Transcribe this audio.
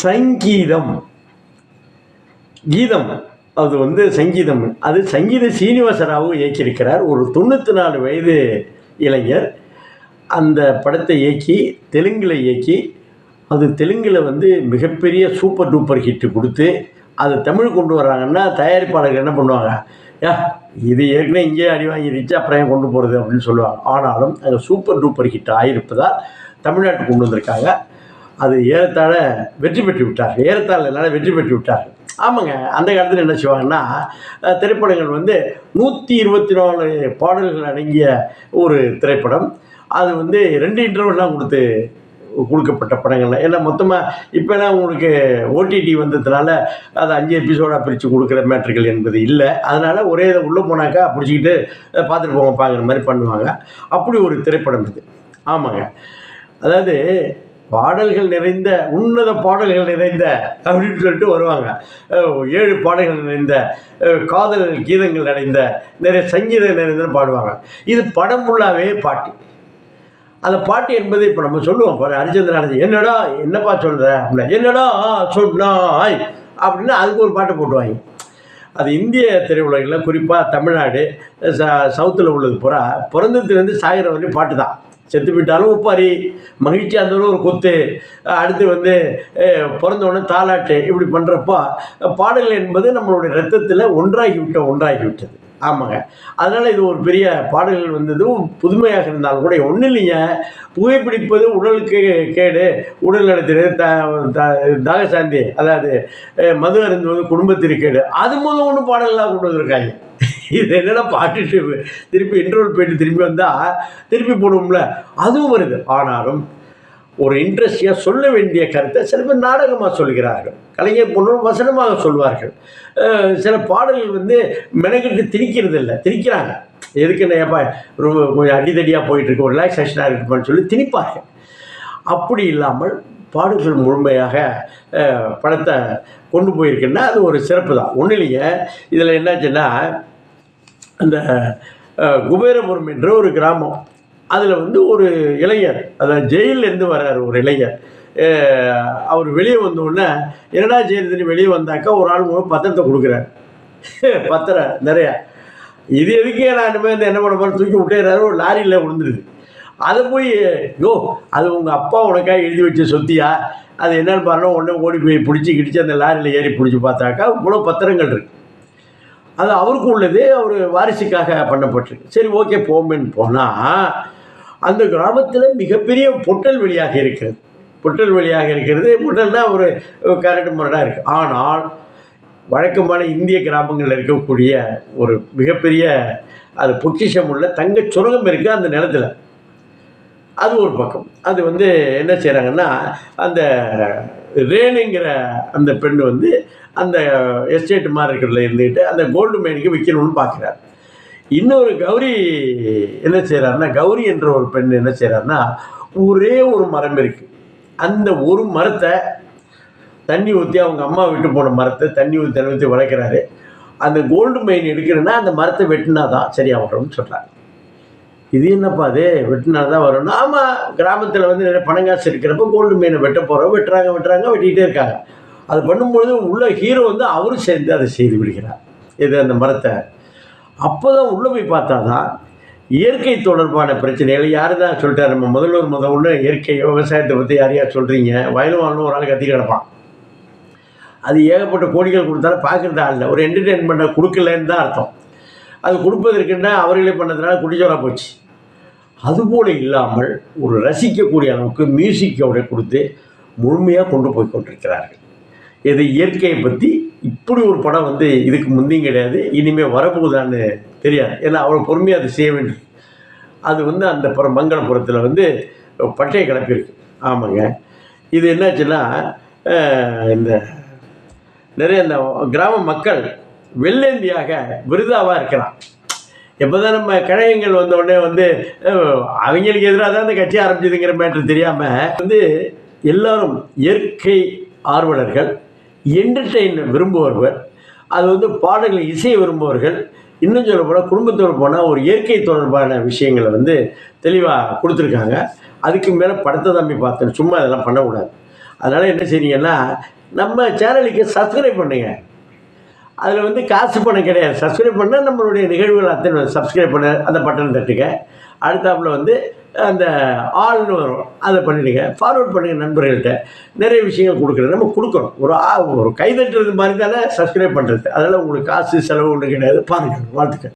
சங்கீதம் கீதம் அது வந்து சங்கீதம். அது சங்கீத சீனிவாசராவும் இயக்கியிருக்கிறார். ஒரு 94 வயது இளைஞர் அந்த படத்தை இயக்கி தெலுங்கில் இயக்கி அது தெலுங்கில் வந்து மிகப்பெரிய சூப்பர் டூப்பர் ஹிட்டு கொடுத்து அது தமிழ் கொண்டு வர்றாங்கன்னா தயாரிப்பாளர்கள் என்ன பண்ணுவாங்க, இது ஏற்கனவே இங்கேயே அடி வாங்கிருச்சு அப்புறம் ஏன் கொண்டு போகிறது அப்படின்னு சொல்லுவாங்க. ஆனாலும் அங்கே சூப்பர் டூப்பர் ஹிட் ஆகியிருப்பதால் தமிழ்நாட்டுக்கு கொண்டு வந்திருக்காங்க. அது ஏறத்தாழ வெற்றி பெற்று விட்டார்கள். ஏறத்தாழ என்னால் வெற்றி பெற்று விட்டார்கள். ஆமாங்க, அந்த காலத்தில் என்ன செய்வாங்கன்னா திரைப்படங்கள் வந்து 124 பாடல்கள் அடங்கிய ஒரு திரைப்படம். அது வந்து 2 இன்டர்வெல்லாம் கொடுக்கப்பட்ட படங்கள்லாம். ஏன்னா மொத்தமாக இப்போலாம் உங்களுக்கு ஓடிடி வந்ததுனால அது 5 எபிசோடாக பிரித்து கொடுக்குற மேட்ருகள் என்பது இல்லை. அதனால் ஒரே இதை உள்ளே போனாக்கா பிடிச்சிக்கிட்டு பார்த்துட்டு போங்க பாங்கிற மாதிரி பண்ணுவாங்க. அப்படி ஒரு திரைப்படம் இது. ஆமாங்க, அதாவது பாடல்கள் நிறைந்த உன்னத பாடல்கள் நிறைந்த அப்படின்னு சொல்லிட்டு வருவாங்க. 7 பாடல்கள் நிறைந்த காதல் கீதங்கள் நிறைந்த நிறைய சங்கீதம் நிறைந்தன்னு பாடுவாங்க. இது படம் ஃபுல்லாகவே பாட்டு. அந்த பாட்டு என்பது இப்போ நம்ம சொல்லுவோம் ஹரிச்சந்திரன் என்னடா என்னப்பா சொல்கிற அப்படின்னா என்னடா சொன்னாய் அப்படின்னா அதுக்கு ஒரு பாட்டை போட்டுவாங்க. அது இந்திய திரையுலகில் குறிப்பாக தமிழ்நாடு சவுத்தில் உள்ளது பூரா பிறந்ததுலேருந்து சாகிற வரையும் பாட்டு தான். செத்து விட்டாலும் ஒப்பாரி, மகிழ்ச்சி அந்த ஒரு கொத்து, அடுத்து வந்து பிறந்தவுடனே தாலாட்டு, இப்படி பண்ணுறப்போ பாடல்கள் என்பது நம்மளுடைய ரத்தத்தில் ஒன்றாகிவிட்டது. ஆமாங்க, அதனால் இது ஒரு பெரிய பாடல்கள் வந்ததும் புதுமையாக இருந்தாலும் கூட ஒன்றும் இல்லைங்க. புகைப்பிடிப்பது உடலுக்கு கேடு, உடல் நடத்துறது தாகசாந்தி, அதாவது மது அருந்துவது குடும்பத்திற்கு கேடு, அது முதல் ஒன்று பாடல்களாக கொண்டு வந்திருக்காங்க. இது என்னென்னா பாட்டுட்டு திருப்பி இன்டர்வல் போயிட்டு திரும்பி வந்தால் திருப்பி போடுவோம்ல, அதுவும் வருது. ஆனாலும் ஒரு இன்ட்ரெஸ்டிங்காக சொல்ல வேண்டிய கருத்தை சில பேர் நாடகமாக சொல்கிறார்கள், கலைஞர் பொண்ணு வசனமாக சொல்வார்கள். சில பாடல்கள் வந்து மெனக்கிட்டு திணிக்கிறாங்க. எதுக்குன்னு ஏப்பா ரொம்ப கொஞ்சம் அடிதடியாக போயிட்டுருக்கு, ஒரு ரிலாக்ஸேஷனாக இருக்குமான்னு சொல்லி திணிப்பார்கள். அப்படி இல்லாமல் பாடல்கள் முழுமையாக படத்தை கொண்டு போயிருக்குன்னா அது ஒரு சிறப்பு தான். ஒன்றும் இல்லைங்க, இதில் என்னாச்சுன்னா அந்த குபேரபுரம் என்ற ஒரு கிராமம், அதில் வந்து ஒரு இளைஞர், அதாவது ஜெயிலேருந்து வர்றார் ஒரு இளைஞர். அவர் வெளியே வந்தோடனே என்னடா செய்யறதுன்னு வெளியே வந்தாக்கா ஒரு ஆள் பத்திரத்தை கொடுக்குறாரு. பத்திரம் நிறையா. இது எதுக்கே நான் இனிமேல் என்ன பண்ண போகிறேன் தூக்கி விட்டேறாரு, ஒரு லாரியில் விழுந்துருது. அதை போய் அது உங்கள் அப்பா உனக்காக எழுதி வச்ச சொத்தியா, அது என்னென்னு பாருன்னா உடனே ஓடி போய் பிடிச்சி அந்த லாரியில் ஏறி பிடிச்சி பார்த்தாக்கா இவ்வளோ பத்திரங்கள் இருக்குது. அது அவருக்கு உள்ளது, அவர் வாரிசுக்காக பண்ணப்பட்டிருக்கு. சரி ஓகே போமேன்னு போனால் அந்த கிராமத்தில் மிகப்பெரிய பொட்டல் வெளியாக இருக்கிறது. பொட்டல்னால் ஒரு கரண்ட் முரடாக இருக்குது. ஆனால் வழக்கமான இந்திய கிராமங்களில் இருக்கக்கூடிய ஒரு மிகப்பெரிய அது பொக்கிஷம் உள்ள தங்க சுரங்கம் இருக்குது அந்த நிலத்தில். அது ஒரு பக்கம். அது வந்து என்ன செய்கிறாங்கன்னா அந்த ரேணுங்கிற அந்த பெண் வந்து அந்த எஸ்டேட் மாதிரி இருக்கிறதுல இருந்துக்கிட்டு அந்த கோல்டு மைனுக்கு விற்கணும்னு பார்க்குறாரு. இன்னொரு கௌரி என்ன செய்கிறாருன்னா, கௌரி என்ற ஒரு பெண் என்ன செய்கிறாருன்னா, ஒரே ஒரு மரம் இருக்குது. அந்த ஒரு மரத்தை தண்ணி ஊற்றி, அவங்க அம்மா விட்டு போன மரத்தை தண்ணி ஊற்றி வளர்க்குறாரு. அந்த கோல்டு மைன் எடுக்கிறேன்னா அந்த மரத்தை வெட்டினா தான் சரியாக வரும்னு சொல்கிறாங்க. இது என்னப்பா அது வெட்டினா தான் வரும்னா, ஆமாம் கிராமத்தில் வந்து நிறைய பணங்காசு இருக்கிறப்ப கோல்டு மைனை வெட்டுறாங்க வெட்டிக்கிட்டே இருக்காங்க. அது பண்ணும்பொழுது உள்ள ஹீரோ வந்து அவரும் சேர்ந்து அதை செய்து விடுகிறார். இது அந்த மரத்தை அப்போ தான் உள்ளே போய் பார்த்தா தான் இயற்கை தொடர்பான பிரச்சனைகள் யார் தான் சொல்லிட்டார். நம்ம முதல்ல இயற்கை விவசாயத்தை பற்றி யாரையா சொல்கிறீங்க, வயலும் வாழணும் ஒரு ஆள் கத்தி கிடப்பான். அது ஏகப்பட்ட கோடிகள் கொடுத்தாலும் பார்க்குறது ஆள் இல்லை, ஒரு என்டர்டெயின்மெண்ட்டை கொடுக்கலன்னு தான் அர்த்தம். அது கொடுப்பதற்குன்னா அவர்களே பண்ணதுனால குடிச்சோராக போச்சு. அதுபோல் இல்லாமல் ஒரு ரசிக்கக்கூடிய அளவுக்கு மியூசிக்கோட கொடுத்து முழுமையாக கொண்டு போய் கொண்டிருக்கிறார்கள். இது இயற்கையை பற்றி இப்படி ஒரு படம் வந்து இதுக்கு முந்தையும் கிடையாது, இனிமேல் வரப்போகுதான்னு தெரியாது. ஏன்னா அவ்வளோ பொறுமையாக அதை செய்ய வேண்டியது. அது வந்து அந்த மங்களபுரத்தில் வந்து பட்டையை கிளப்பியிருக்கு. ஆமாங்க, இது என்னாச்சுன்னா இந்த நிறைய இந்த கிராம மக்கள் வெள்ளேந்தியாக விருதாவாக இருக்கலாம். எப்போ தான் நம்ம கழகங்கள் வந்தோடனே வந்து அவங்களுக்கு எதிராக தான் அந்த கட்சி ஆரம்பிச்சதுங்கிற மேட்ரு தெரியாமல் வந்து எல்லோரும் இயற்கை ஆர்வலர்கள், என்டர்டெயின் விரும்புபவர்கள், அது வந்து பாடல்கள் இசையை விரும்புபவர்கள், இன்னும் சொல்ல போனால் குடும்பத்தோடு போனால் ஒரு இயற்கை தொடர்பான விஷயங்களை வந்து தெளிவாக கொடுத்துருக்காங்க. அதுக்கு மேலே படத்தை தம்பி பார்த்தேன், சும்மா இதெல்லாம் பண்ணக்கூடாது. அதனால் என்ன செய்றீங்கன்னா, நம்ம சேனலுக்கு சப்ஸ்கிரைப் பண்ணுங்க. அதில் வந்து காசு பணம் கிடையாது. சப்ஸ்கிரைப் பண்ணால் நம்மளுடைய நிகழ்வுகள் அத்தனை சப்ஸ்கிரைப் பண்ண அந்த பட்டன் தட்டுங்க. அடுத்தாப்புல வந்து அந்த ஆல்னு வரும். அதை பண்ணிடுங்க. ஃபார்வர்ட் பண்ணுங்கள் நண்பர்கள்ட்ட. நிறைய விஷயங்கள் கொடுக்குறோம். நம்ம கொடுக்குறோம். ஒரு கை தட்டுறது மாதிரி தானே சப்ஸ்கிரைப் பண்ணுறது. அதனால் உங்களுக்கு காசு செலவு ஒன்றும் கிடையாது. பாருங்கள். வாழ்த்துக்கள்.